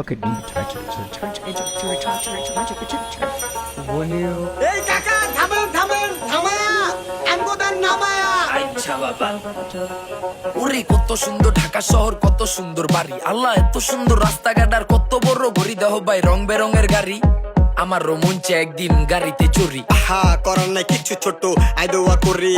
Okay, এই কাকা থামেন থামেন থামায়া আমগোদার নামায়া আচ্ছা বাবা ওরে কত সুন্দর ঢাকা শহর, কত সুন্দর বাড়ি, আল্লাহ এত সুন্দর রাস্তাঘাট আর কত বড় ঘড়ি, দেহ ভাই রং বেরঙের গাড়ি। আমার রোমঞ্চে একদিন গাড়িতে চড়ি, আহা করার নাই কিচ্ছু ছোট আই দোয়া করি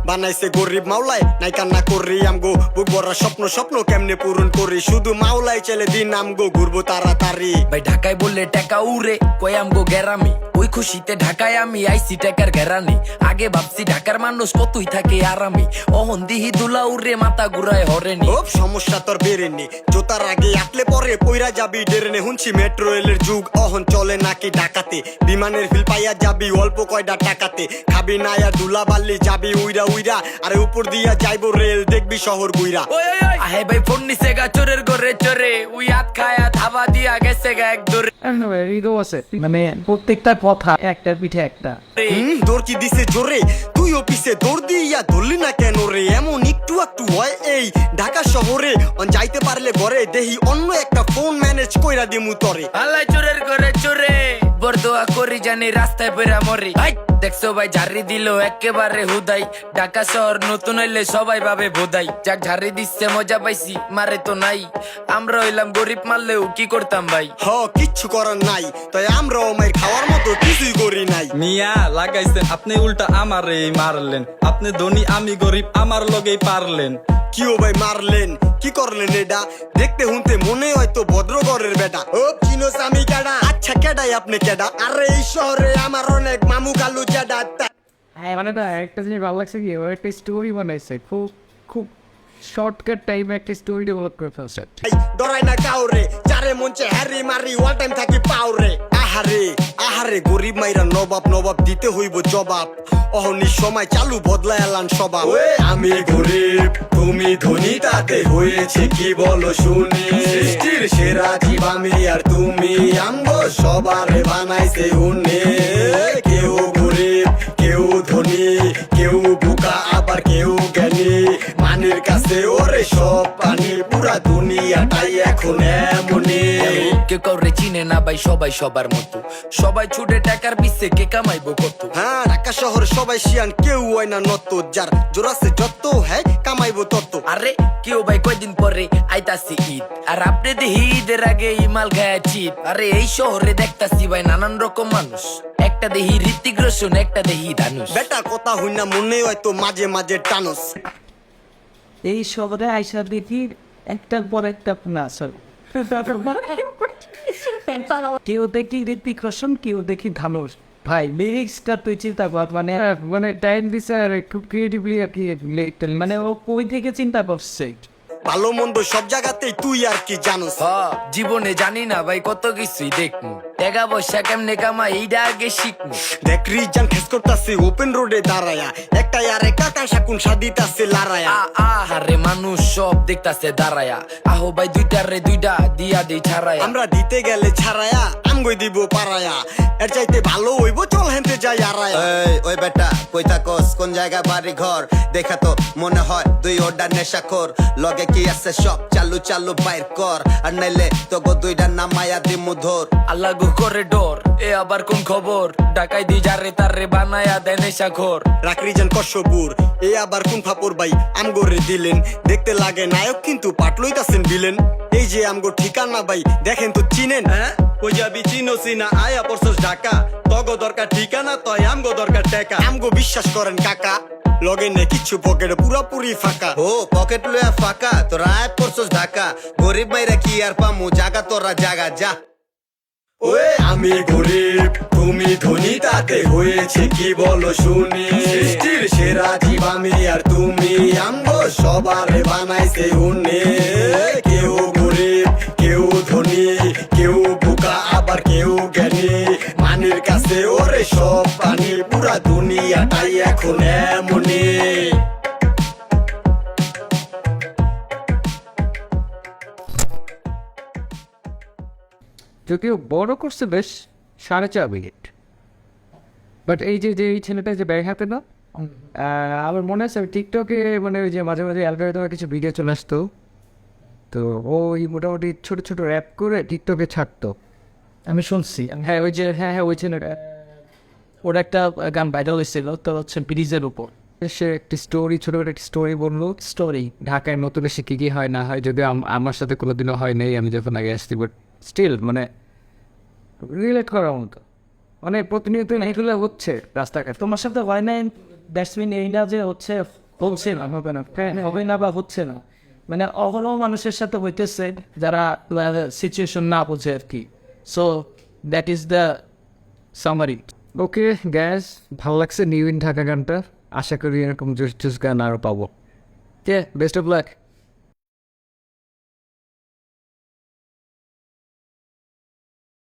বানাইছে গরিব মাওলাই নাই কান্না করি আমগো বুক ভরা স্বপ্ন স্বপ্ন কেমনে পূরণ করি শুধু মাওলাই চলে দিন আমগো ঘুরবো তাড়াতাড়ি। ভাই ঢাকায় বললে টাকা উড়ে কই আমগো গেরামি, ওই খুশিতে ঢাকায় আমি আইসি টাকার ঘেরানি। আগে ভাবছি ঢাকার মানুষ কতই থাকে আরামি, অহন দিহি দুলা উড়ে মাথা ঘুরায় হরেনি। ও সমস্যা তোর বেরেনি জোতার আগে আটলে পরে পইরা যাবি ডেরেনে হুনছি মেট্রো রেলের যুগ অহন চলে নাকি ঢাকাতে বিমানের ফিল পাইয়া যাবি অল্প কয়টা টাকাতে খাবি না আর দুলা বাল্লি যাবি উইরা উইরা আরে উপর দিয়া যাইবো রেল দেখবি শহর গুইরা। আহে ভাই ফোন নিছে গা চোরের ঘরে চোরে, উই হাত খায়া ধাবা দিয়া গেছে গা এক দূরে। এটাও আছে মানে প্রত্যেকটা কথা একটার পিঠে একটা। দৌড় কি দিছে জোরে তুই অফিসে দৌড় দিয়া ধরলি না কেন রে এমন একটু একটু হয় এই ঢাকা শহরে যাইতে পারলে ঘরে দেহি অন্য একটা ফোন ম্যানেজ কইরা দিমু তরে। আল্লাহ চোরের ঘরে চোরে বরদোয়া করি জানি রাস্তায় পেরা মরি। ভাই দেখছো ভাই ঝাড়ি দিল একেবারে হুদাই, ঢাকা শহর নতুন হইলে সবাই ভাবে বোধাই। যাক ঝাড়ি দিচ্ছে মজা পাইছি মারে তো নাই, আমরা হইলাম গরিব মারলেও কি করতাম ভাই। হ কিচ্ছু করার নাই তাই আমরাও মাইর খাওয়ার মতো কিছুই করি নাই। মিয়া লাগাইছেন আপনি উল্টা আমারে মারলেন, আপনি ধনী আমি গরিব আমার লগেই পারলেন। কিও ভাই মারলেন কি করলেন এটা দেখতে হুনতে মনে হয়তো ভদ্রগরের বেটা। ও চিনোস আমি কেডা আচ্ছা কেডাই আপনি কেডা আরে এই শহরে আমার অনেক মামু কালু জেডা। হ্যাঁ মানে না একটা জিনিস ভালো লাগছে কি ও একটা স্টোরি বানাইছে, খুব খুব শর্টকাট টাইমে একটা স্টোরি ডেভেলপ করে ফেলছে। ডরাই না কাউরে যারে মঞ্চে হ্যারি মারি ওয়াল টাইম থাকি পাউরে। আহারে আহারে গরিব মাইরা নবাব নবাব দিতে হইব জবাব অহনি সময় চালু বদলায় এলান স্বভাব। আমি গরিব তুমি ধনী তাতে হয়েছে কি বলো শুনি, সৃষ্টির সেরা জীব আমি আর তুমি আমগো সবারে বানাইছে উনি। কেউ গরিব কেউ ধনী কেউ বোকা আবার কেউ জ্ঞানী মানের কাছে ওরে সব পানি পুরা দুনিয়াটাই এখন এমনই। কেউ কাউরে চিনে না ভাই সবাই সবার মতো, সবাই ছুটে টাকার পিছে কে কামাইবো কত। হ্যাঁ ঢাকা শহর সবাই শিয়ান কেউ হয় না নত যার জোরাসে যত হ্যাঁ কামাইবো তত। আরে কেউ ভাই কয়দিন পরে আইতাছি ঈদ আর আপনি দেখি ঈদের আগে ইমাল গায়া চিপ। আরে এই শহরে দেখতাছি ভাই নানান রকম মানুষ, একটা দেহি ঋত্বিক রোশন একটা দেহি ধানুষ। বেটা কথা হই না মনে হয়তো মাঝে মাঝে টানস। এই শহরে আইসা দেখি একটার পর একটা নাচ হয়। কেউ দেখি ঋত্বিক রোশন কেউ দেখি ধানুষ। ভাই লিরিক্সটা তুই চিন্তা কর মানে মানে টাইম দিছে আর খুব ক্রিয়েটিভলি আর কি মানে ও কই থেকে চিন্তা করছে। ভালো মন্দ সব জায়গাতেই তুই আর কি জানোস। জীবনে জানি না ভাই কত কিছুই দেখমু, টাকা পয়সা কেমনে কামা এইটা আগে শিখমু। দেখ রিজান খেস করতাছে ওপেন রোডে দাঁড়ায়া একটা আর একা কাঁসা কোন সাদিতাছে লারায়া। আহারে মানুষ সব দেখতাছে দাঁড়ায়া, আহো ভাই দুইটারে দুইটা দিয়া দেই ছাড়ায়া। আমরা দিতে গেলে ছাড়ায়া আমগই দিব পারায়া এর চাইতে ভালো হইব চল হেনতে যাই আরায়া। এই ওই বেটা কই থাকস কোন জায়গা বাড়ি ঘর দেখা তো মনে হয় দুই ওডা নেশাখোর লগে কি আছে সব চালু চালু বাইর কর আর নাইলে তো গো দুইটা নামায়া দিমু ধর। আল্লাহ গো করে ডর এ আবার কোন খবর, ডাকাই দি যারে তারে বানায়া দেয় নেশা ঘর। রাখ রিজান কশবুর এ আবার কোন ফাপর ভাই আমগরে দিলেন দেখতে লাগে নায়ক কিন্তু পাট লইতাছেন বিলেন। এই যে আমগো ঠিকানা ভাই দেখেন তো চিনেন। হ্যাঁ কই যাবি চিনোসি না আয়া পড়ছস ঢাকা, তগো দরকার ঠিকানা তয় আমগো দরকার টাকা। আমগো বিশ্বাস করেন কাকা লগে নে কিচ্ছু পকেটে পুরাপুরি ফাঁকা। ও পকেট লয়া ফাঁকা তোরা আয় পড়ছস ঢাকা, গরিব মাইরা কি আর পামু জাগা তোরা জাগা যা। ওয়ে আমি গরিব তুমি ধনী তাতে হয়েছে কি বলো শুনি, সৃষ্টির সেরা জীব আমি আর তুমি আমগো সবারে বানাইছে উনি। কেউ গরিব কেউ ধনী কেউ বোকা আবার কেউ জ্ঞানী মানের কাছে ওরে সব পানি পুরা দুনিয়াটাই এখন এমনই। যদিও বড় করছে বেশ 4.5 মিনিট, বাট এই যে যে এই ছেলেটা যে ব্যাগ হাতে না আমার মনে আছে টিকটকে মানে ওই যে মাঝে মাঝে অ্যালগোরিদমে কিছু ভিডিও চলে আসতো তো ওই মোটামুটি ছোট ছোট র্যাপ করে টিকটকে ছাড়তো, আমি শুনছি। হ্যাঁ ওই যে হ্যাঁ হ্যাঁ ওই ছেলেটা, ওর একটা গান ভাইরাল হয়েছিল, তো হচ্ছে ব্রিজের উপর সে একটি স্টোরি, ছোটো একটি স্টোরি বললো। স্টোরি ঢাকায় নতুন এসে কী কী হয় না হয়, যদিও আমার সাথে কোনোদিনও হয় নাই, আমি যখন আগে আসছি, বাট স্টিল মানে রিলেট করার মতো। মানে প্রতিনিয়ত এইগুলো হচ্ছে রাস্তাঘাট, তোমার সাথে হয় নাই দ্যাটসমিন এইটা যে হচ্ছে না, হবে না, হবে না বা হচ্ছে না, মানে অহরহ মানুষের সাথে হইতেছে যারা সিচুয়েশন না বোঝে আর কি। So that is the summary. Okay gas, ভালো লাগছে নিউ ইন ঢাকা গানটা, আশা করি এরকম জোস জোস গান আরও পাবো। Best of luck.